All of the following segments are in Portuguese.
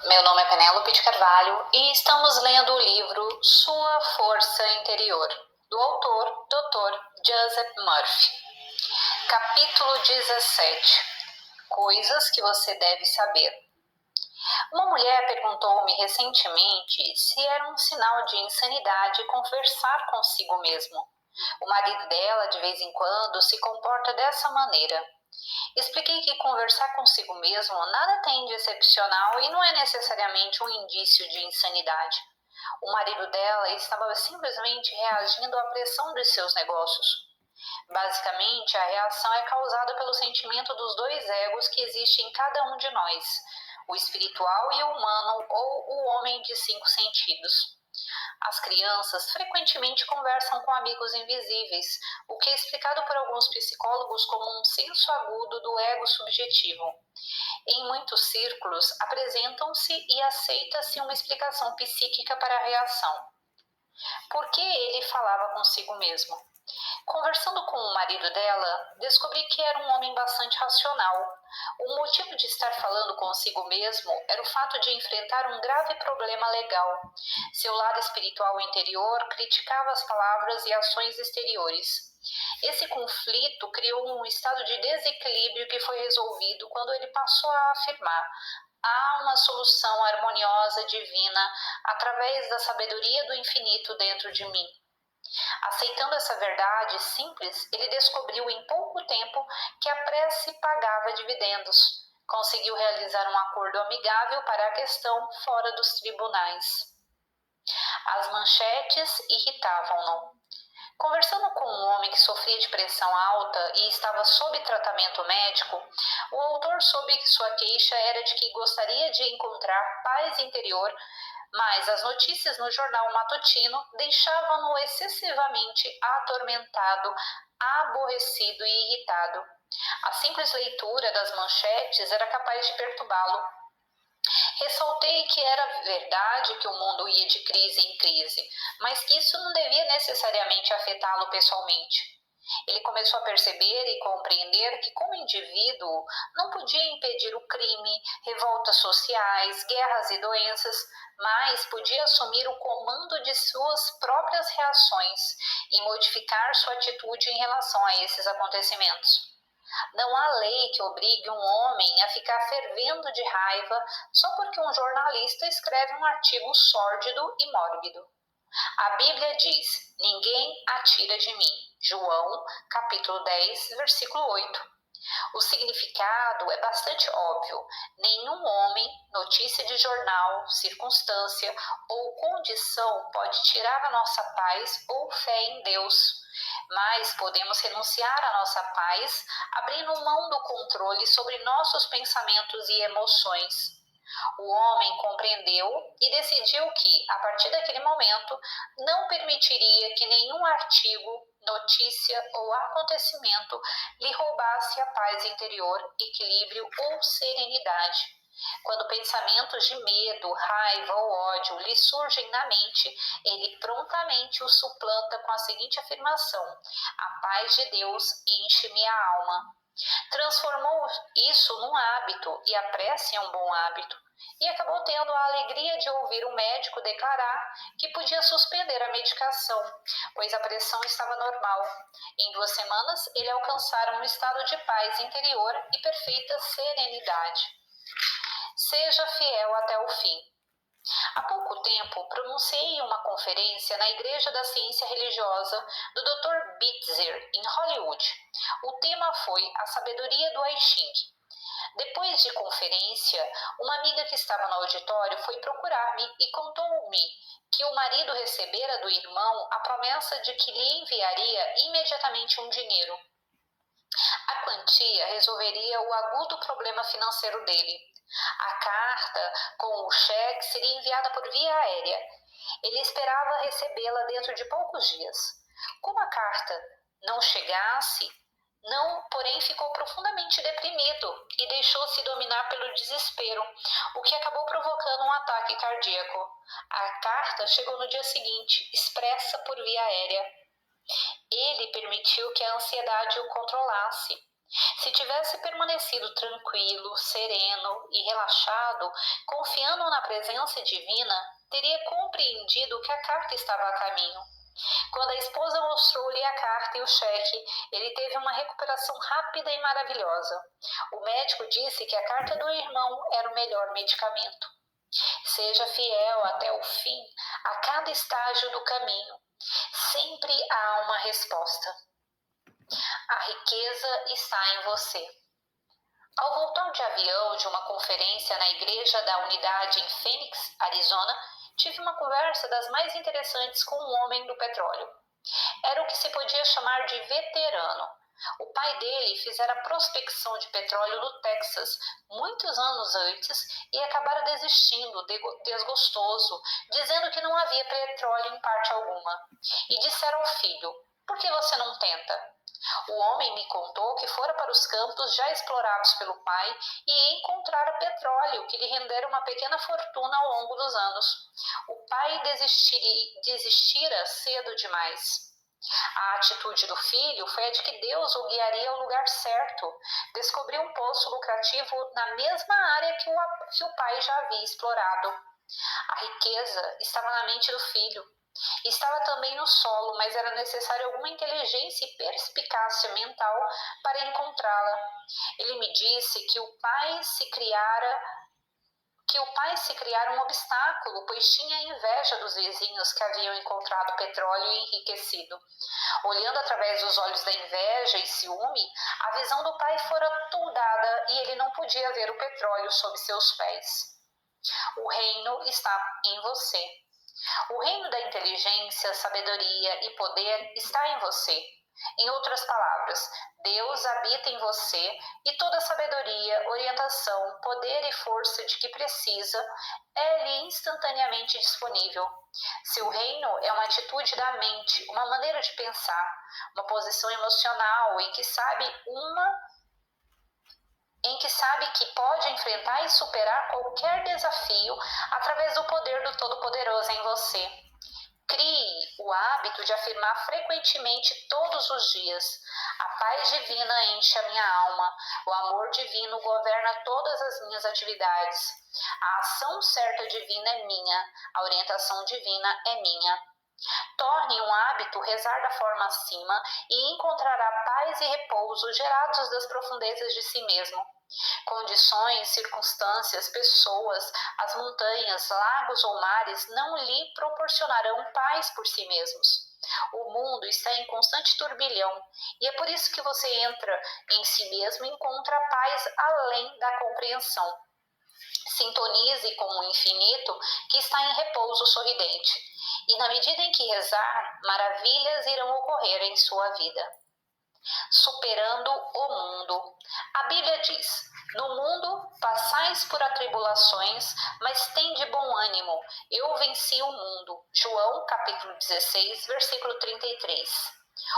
Meu nome é Penélope de Carvalho e estamos lendo o livro Sua Força Interior, do autor Dr. Joseph Murphy. Capítulo 17. Coisas que você deve saber. Uma mulher perguntou-me recentemente se era um sinal de insanidade conversar consigo mesmo. O marido dela, de vez em quando, se comporta dessa maneira. Expliquei que conversar consigo mesmo nada tem de excepcional e não é necessariamente um indício de insanidade. O marido dela estava simplesmente reagindo à pressão dos seus negócios. Basicamente, a reação é causada pelo sentimento dos dois egos que existem em cada um de nós, o espiritual e o humano, ou o homem de 5 sentidos. As crianças frequentemente conversam com amigos invisíveis, o que é explicado por alguns psicólogos como um senso agudo do ego subjetivo. Em muitos círculos, apresentam-se e aceita-se uma explicação psíquica para a reação. Por que ele falava consigo mesmo? Conversando com o marido dela, descobri que era um homem bastante racional. O motivo de estar falando consigo mesmo era o fato de enfrentar um grave problema legal. Seu lado espiritual interior criticava as palavras e ações exteriores. Esse conflito criou um estado de desequilíbrio que foi resolvido quando ele passou a afirmar: há uma solução harmoniosa divina através da sabedoria do infinito dentro de mim. Aceitando essa verdade simples, ele descobriu em pouco tempo que a prece pagava dividendos. Conseguiu realizar um acordo amigável para a questão fora dos tribunais. As manchetes irritavam-no. Conversando com um homem que sofria de pressão alta e estava sob tratamento médico, o autor soube que sua queixa era de que gostaria de encontrar paz interior, mas as notícias no jornal matutino deixavam-no excessivamente atormentado, aborrecido e irritado. A simples leitura das manchetes era capaz de perturbá-lo. Ressaltei que era verdade que o mundo ia de crise em crise, mas que isso não devia necessariamente afetá-lo pessoalmente. Ele começou a perceber e compreender que, como indivíduo, não podia impedir o crime, revoltas sociais, guerras e doenças, mas podia assumir o comando de suas próprias reações e modificar sua atitude em relação a esses acontecimentos. Não há lei que obrigue um homem a ficar fervendo de raiva só porque um jornalista escreve um artigo sórdido e mórbido. A Bíblia diz: ninguém atira de mim. João, capítulo 10, versículo 8. O significado é bastante óbvio. Nenhum homem, notícia de jornal, circunstância ou condição pode tirar a nossa paz ou fé em Deus. Mas podemos renunciar à nossa paz, abrindo mão do controle sobre nossos pensamentos e emoções. O homem compreendeu e decidiu que, a partir daquele momento, não permitiria que nenhum artigo, notícia ou acontecimento lhe roubasse a paz interior, equilíbrio ou serenidade. Quando pensamentos de medo, raiva ou ódio lhe surgem na mente, ele prontamente os suplanta com a seguinte afirmação: a paz de Deus enche-me a alma. Transformou isso num hábito, e a prece é um bom hábito. E acabou tendo a alegria de ouvir o médico declarar que podia suspender a medicação, pois a pressão estava normal. Em 2 semanas, ele alcançara um estado de paz interior e perfeita serenidade. Seja fiel até o fim. Há pouco tempo, pronunciei uma conferência na Igreja da Ciência Religiosa do Dr. Bitzer, em Hollywood. O tema foi a sabedoria do I Ching. Depois de conferência, uma amiga que estava no auditório foi procurar-me e contou-me que o marido recebera do irmão a promessa de que lhe enviaria imediatamente um dinheiro. A quantia resolveria o agudo problema financeiro dele. A carta com o cheque seria enviada por via aérea. Ele esperava recebê-la dentro de poucos dias. Como a carta não chegasse, porém ficou profundamente deprimido e deixou-se dominar pelo desespero, o que acabou provocando um ataque cardíaco. A carta chegou no dia seguinte, expressa por via aérea. Ele permitiu que a ansiedade o controlasse. Se tivesse permanecido tranquilo, sereno e relaxado, confiando na presença divina, teria compreendido que a carta estava a caminho. Quando a esposa mostrou-lhe a carta e o cheque, ele teve uma recuperação rápida e maravilhosa. O médico disse que a carta do irmão era o melhor medicamento. Seja fiel até o fim, a cada estágio do caminho. Sempre há uma resposta. A riqueza está em você. Ao voltar de avião de uma conferência na Igreja da Unidade em Phoenix, Arizona, tive uma conversa das mais interessantes com um homem do petróleo. Era o que se podia chamar de veterano. O pai dele fizera prospecção de petróleo no Texas muitos anos antes e acabara desistindo, desgostoso, dizendo que não havia petróleo em parte alguma. E dissera ao filho: "Por que você não tenta?" O homem me contou que fora para os campos já explorados pelo pai e encontrara petróleo que lhe rendera uma pequena fortuna ao longo dos anos. O pai desistira cedo demais. A atitude do filho foi a de que Deus o guiaria ao lugar certo. Descobriu um poço lucrativo na mesma área que o pai já havia explorado. A riqueza estava na mente do filho. Estava também no solo, mas era necessário alguma inteligência e perspicácia mental para encontrá-la. Ele me disse que o pai se criara um obstáculo, pois tinha inveja dos vizinhos que haviam encontrado petróleo e enriquecido. Olhando através dos olhos da inveja e ciúme, a visão do pai fora toldada e ele não podia ver o petróleo sob seus pés. O reino está em você. O reino da inteligência, sabedoria e poder está em você. Em outras palavras, Deus habita em você e toda a sabedoria, orientação, poder e força de que precisa é-lhe instantaneamente disponível. Seu reino é uma atitude da mente, uma maneira de pensar, uma posição emocional em que sabe que pode enfrentar e superar qualquer desafio através do poder do Todo-Poderoso em você. Crie o hábito de afirmar frequentemente todos os dias: a paz divina enche a minha alma, o amor divino governa todas as minhas atividades, a ação certa divina é minha, a orientação divina é minha. Torne um hábito rezar da forma acima e encontrará paz e repouso gerados das profundezas de si mesmo. Condições, circunstâncias, pessoas, as montanhas, lagos ou mares não lhe proporcionarão paz por si mesmos. O mundo está em constante turbilhão e é por isso que você entra em si mesmo e encontra paz além da compreensão. Sintonize com o infinito que está em repouso sorridente e na medida em que rezar, maravilhas irão ocorrer em sua vida. Superando o mundo. A Bíblia diz: no mundo passais por atribulações, mas tende bom ânimo, eu venci o mundo. João capítulo 16, versículo 33.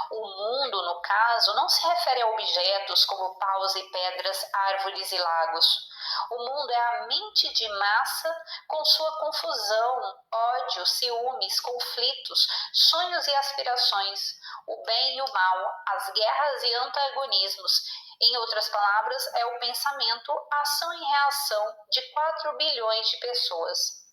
O mundo, no caso, não se refere a objetos como paus e pedras, árvores e lagos. O mundo é a mente de massa com sua confusão, ódio, ciúmes, conflitos, sonhos e aspirações, o bem e o mal, as guerras e antagonismos. Em outras palavras, é o pensamento, ação e reação de 4 bilhões de pessoas.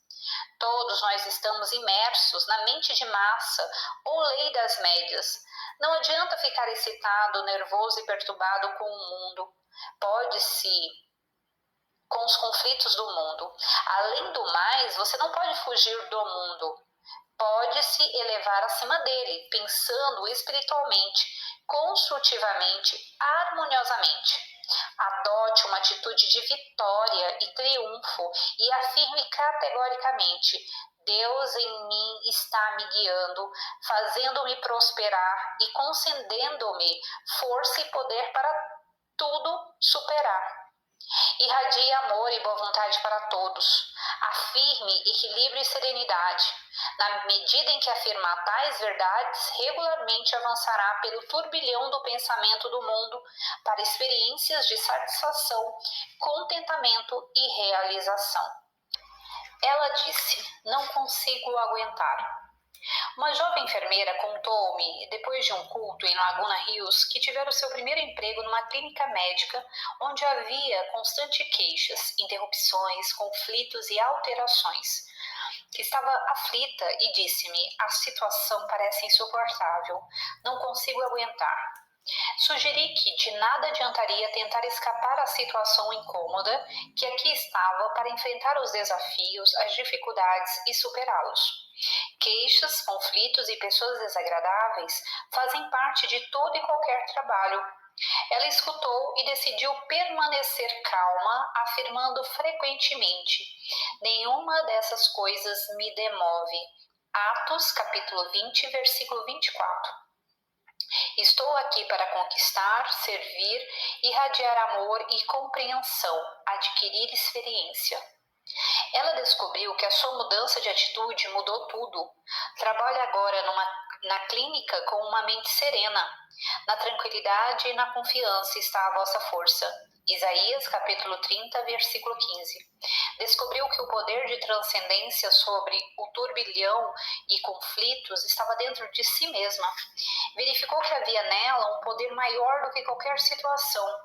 Todos nós estamos imersos na mente de massa ou lei das médias. Não adianta ficar excitado, nervoso e perturbado com o mundo. Com os conflitos do mundo. Além do mais, você não pode fugir do mundo. Pode se elevar acima dele, pensando espiritualmente, construtivamente, harmoniosamente. Adote uma atitude de vitória e triunfo e afirme categoricamente: Deus em mim está me guiando, fazendo-me prosperar e concedendo-me força e poder para tudo superar. Irradie amor e boa vontade para todos. Afirme equilíbrio e serenidade. Na medida em que afirmar tais verdades, regularmente avançará pelo turbilhão do pensamento do mundo para experiências de satisfação, contentamento e realização. Ela disse: não consigo aguentar. Uma jovem enfermeira contou-me, depois de um culto em Laguna Hills, que tivera o seu primeiro emprego numa clínica médica onde havia constantes queixas, interrupções, conflitos e alterações. Que estava aflita e disse-me: a situação parece insuportável, não consigo aguentar. Sugeri que de nada adiantaria tentar escapar à situação incômoda, que aqui estava para enfrentar os desafios, as dificuldades e superá-los. Queixas, conflitos e pessoas desagradáveis fazem parte de todo e qualquer trabalho. Ela escutou e decidiu permanecer calma, afirmando frequentemente: nenhuma dessas coisas me demove. Atos, capítulo 20, versículo 24. Estou aqui para conquistar, servir, irradiar amor e compreensão, adquirir experiência. Ela descobriu que a sua mudança de atitude mudou tudo. Trabalha agora na clínica com uma mente serena. Na tranquilidade e na confiança está a vossa força. Isaías, capítulo 30, versículo 15. Descobriu que o poder de transcendência sobre o turbilhão e conflitos estava dentro de si mesma. Verificou que havia nela um poder maior do que qualquer situação,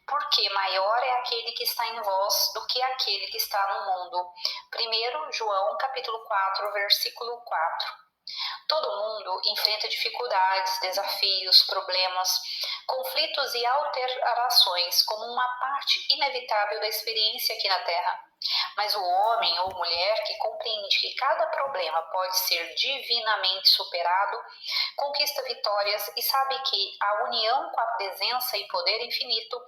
porque maior é aquele que está em vós do que aquele que está no mundo. 1 João, capítulo 4, versículo 4. Todo mundo enfrenta dificuldades, desafios, problemas, conflitos e alterações como uma parte inevitável da experiência aqui na Terra. Mas o homem ou mulher que compreende que cada problema pode ser divinamente superado, conquista vitórias e sabe que a união com a presença e poder infinito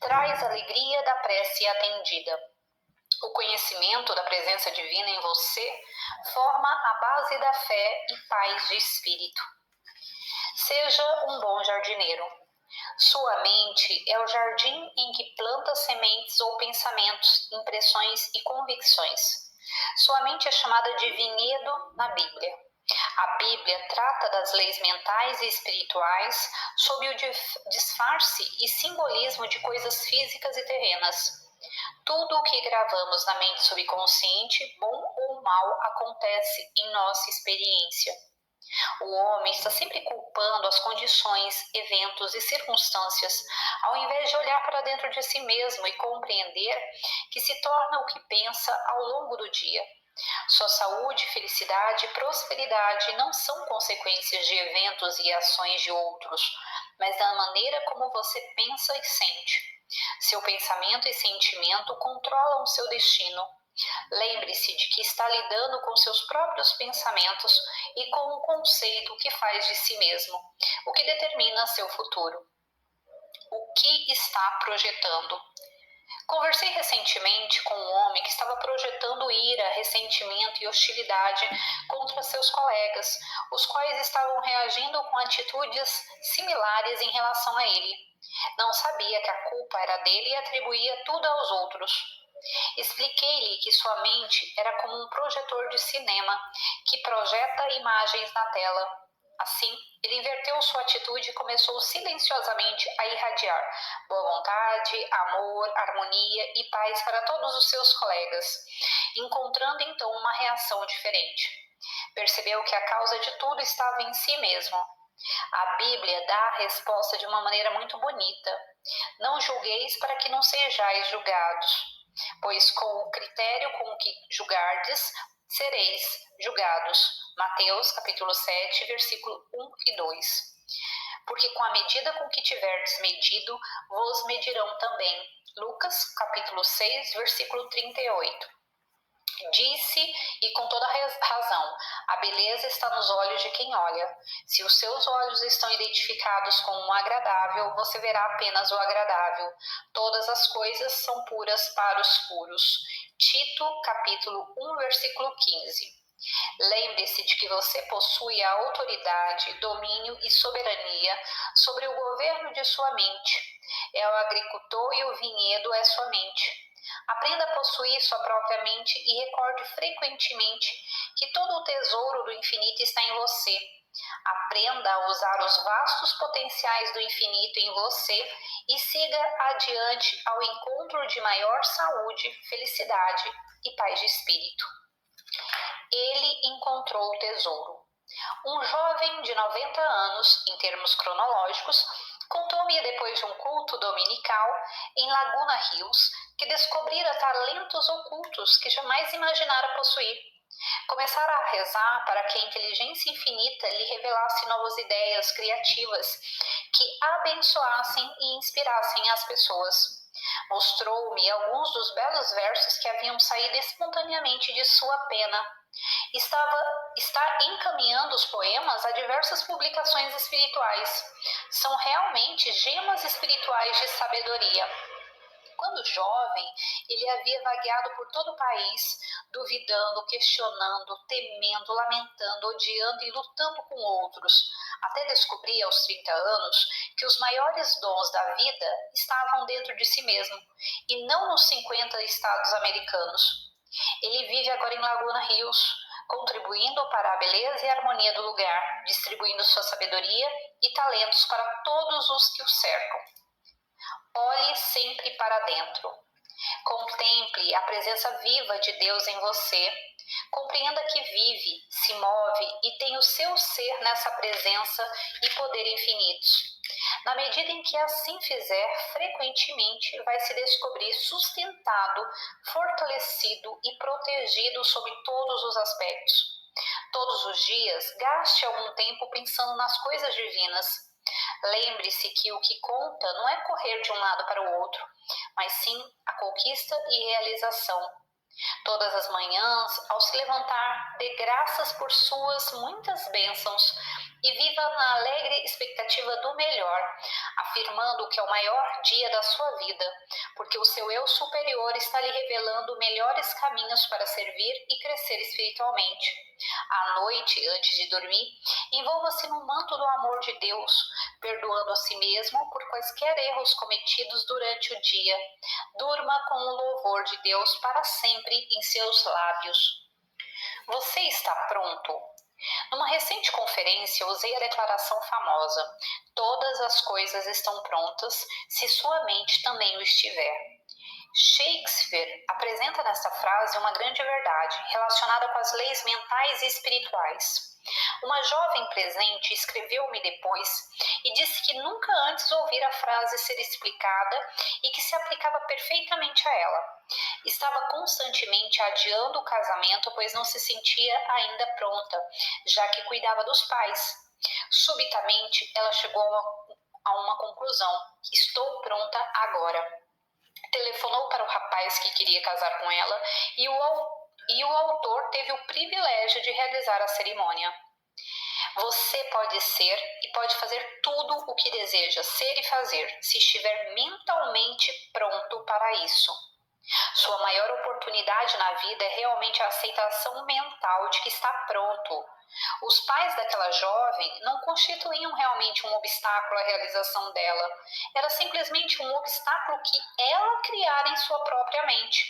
traz alegria da prece atendida. O conhecimento da presença divina em você forma a base da fé e paz de espírito. Seja um bom jardineiro. Sua mente é o jardim em que planta sementes ou pensamentos, impressões e convicções. Sua mente é chamada de vinhedo na Bíblia. A Bíblia trata das leis mentais e espirituais sob o disfarce e simbolismo de coisas físicas e terrenas. Tudo o que gravamos na mente subconsciente, bom ou mal, acontece em nossa experiência. O homem está sempre culpando as condições, eventos e circunstâncias, ao invés de olhar para dentro de si mesmo e compreender que se torna o que pensa ao longo do dia. Sua saúde, felicidade e prosperidade não são consequências de eventos e ações de outros, mas da maneira como você pensa e sente. Seu pensamento e sentimento controlam seu destino. Lembre-se de que está lidando com seus próprios pensamentos e com o conceito que faz de si mesmo, o que determina seu futuro. O que está projetando? Conversei recentemente com um homem que estava projetando ira, ressentimento e hostilidade contra seus colegas, os quais estavam reagindo com atitudes similares em relação a ele. Não sabia que a culpa era dele e atribuía tudo aos outros. Expliquei-lhe que sua mente era como um projetor de cinema que projeta imagens na tela. Assim, ele inverteu sua atitude e começou silenciosamente a irradiar boa vontade, amor, harmonia e paz para todos os seus colegas, encontrando então uma reação diferente. Percebeu que a causa de tudo estava em si mesmo. A Bíblia dá a resposta de uma maneira muito bonita. Não julgueis para que não sejais julgados, pois com o critério com que julgardes, sereis julgados. Mateus, capítulo 7, versículo 1 e 2. Porque com a medida com que tiverdes medido, vos medirão também. Lucas, capítulo 6, versículo 38. Disse, e com toda razão, a beleza está nos olhos de quem olha. Se os seus olhos estão identificados com o agradável, você verá apenas o agradável. Todas as coisas são puras para os puros. Tito, capítulo 1, versículo 15. Lembre-se de que você possui a autoridade, domínio e soberania sobre o governo de sua mente. É o agricultor e o vinhedo é sua mente. Aprenda a possuir sua própria mente e recorde frequentemente que todo o tesouro do infinito está em você. Aprenda a usar os vastos potenciais do infinito em você e siga adiante ao encontro de maior saúde, felicidade e paz de espírito. Ele encontrou o tesouro. Um jovem de 90 anos, em termos cronológicos, contou-me depois de um culto dominical em Laguna Hills que descobrira talentos ocultos que jamais imaginara possuir. Começara a rezar para que a inteligência infinita lhe revelasse novas ideias criativas que abençoassem e inspirassem as pessoas. Mostrou-me alguns dos belos versos que haviam saído espontaneamente de sua pena. Está encaminhando os poemas a diversas publicações espirituais. São realmente gemas espirituais de sabedoria. Quando jovem, ele havia vagueado por todo o país, duvidando, questionando, temendo, lamentando, odiando e lutando com outros, até descobrir aos 30 anos que os maiores dons da vida estavam dentro de si mesmo, e não nos 50 estados americanos. Ele vive agora em Laguna Hills, contribuindo para a beleza e a harmonia do lugar, distribuindo sua sabedoria e talentos para todos os que o cercam. Olhe sempre para dentro. Contemple a presença viva de Deus em você. Compreenda que vive, se move e tem o seu ser nessa presença e poder infinitos. Na medida em que assim fizer, frequentemente vai se descobrir sustentado, fortalecido e protegido sob todos os aspectos. Todos os dias, gaste algum tempo pensando nas coisas divinas. Lembre-se que o que conta não é correr de um lado para o outro, mas sim a conquista e realização. Todas as manhãs, ao se levantar, dê graças por suas muitas bênçãos e viva na alegre expectativa do melhor, afirmando que é o maior dia da sua vida, porque o seu eu superior está lhe revelando melhores caminhos para servir e crescer espiritualmente. À noite, antes de dormir, envolva-se no manto do amor de Deus, perdoando a si mesmo por quaisquer erros cometidos durante o dia. Durma com o louvor de Deus para sempre em seus lábios. Você está pronto? Numa recente conferência, usei a declaração famosa: todas as coisas estão prontas, se sua mente também o estiver. Shakespeare apresenta nesta frase uma grande verdade relacionada com as leis mentais e espirituais. Uma jovem presente escreveu-me depois e disse que nunca antes ouvira a frase ser explicada e que se aplicava perfeitamente a ela. Estava constantemente adiando o casamento, pois não se sentia ainda pronta, já que cuidava dos pais. Subitamente, ela chegou a uma conclusão: estou pronta agora. Telefonou para o rapaz que queria casar com ela e o autor teve o privilégio de realizar a cerimônia. Você pode ser e pode fazer tudo o que deseja ser e fazer, se estiver mentalmente pronto para isso. Sua maior oportunidade na vida é realmente a aceitação mental de que está pronto. Os pais daquela jovem não constituíam realmente um obstáculo à realização dela. Era simplesmente um obstáculo que ela criara em sua própria mente.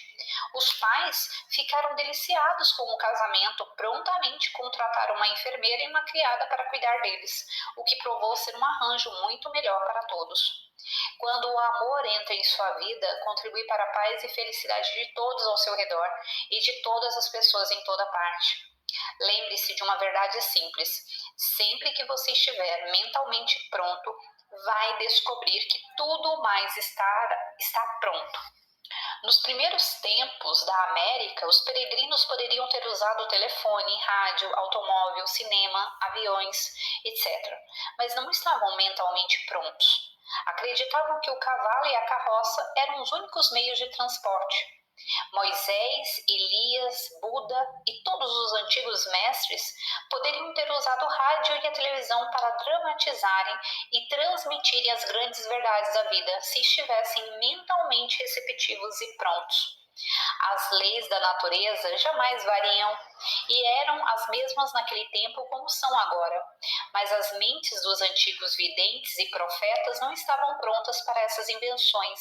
Os pais ficaram deliciados com o casamento, prontamente contrataram uma enfermeira e uma criada para cuidar deles, o que provou ser um arranjo muito melhor para todos. Quando o amor entra em sua vida, contribui para a paz e felicidade de todos ao seu redor e de todas as pessoas em toda parte. Lembre-se de uma verdade simples: sempre que você estiver mentalmente pronto, vai descobrir que tudo mais está pronto. Nos primeiros tempos da América, os peregrinos poderiam ter usado o telefone, rádio, automóvel, cinema, aviões, etc., mas não estavam mentalmente prontos. Acreditavam que o cavalo e a carroça eram os únicos meios de transporte. Moisés, Elias, Buda e todos os antigos mestres poderiam ter usado o rádio e a televisão para dramatizarem e transmitirem as grandes verdades da vida se estivessem mentalmente receptivos e prontos. As leis da natureza jamais variam e eram as mesmas naquele tempo como são agora, mas as mentes dos antigos videntes e profetas não estavam prontas para essas invenções.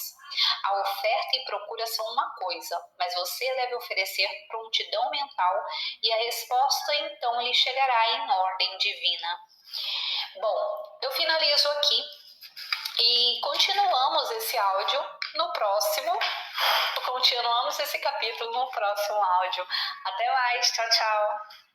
A oferta e procura são uma coisa, mas você deve oferecer prontidão mental e a resposta então lhe chegará em ordem divina. Bom, eu finalizo aqui e continuamos esse áudio no próximo. Continuamos esse capítulo no próximo áudio. Até mais, tchau, tchau.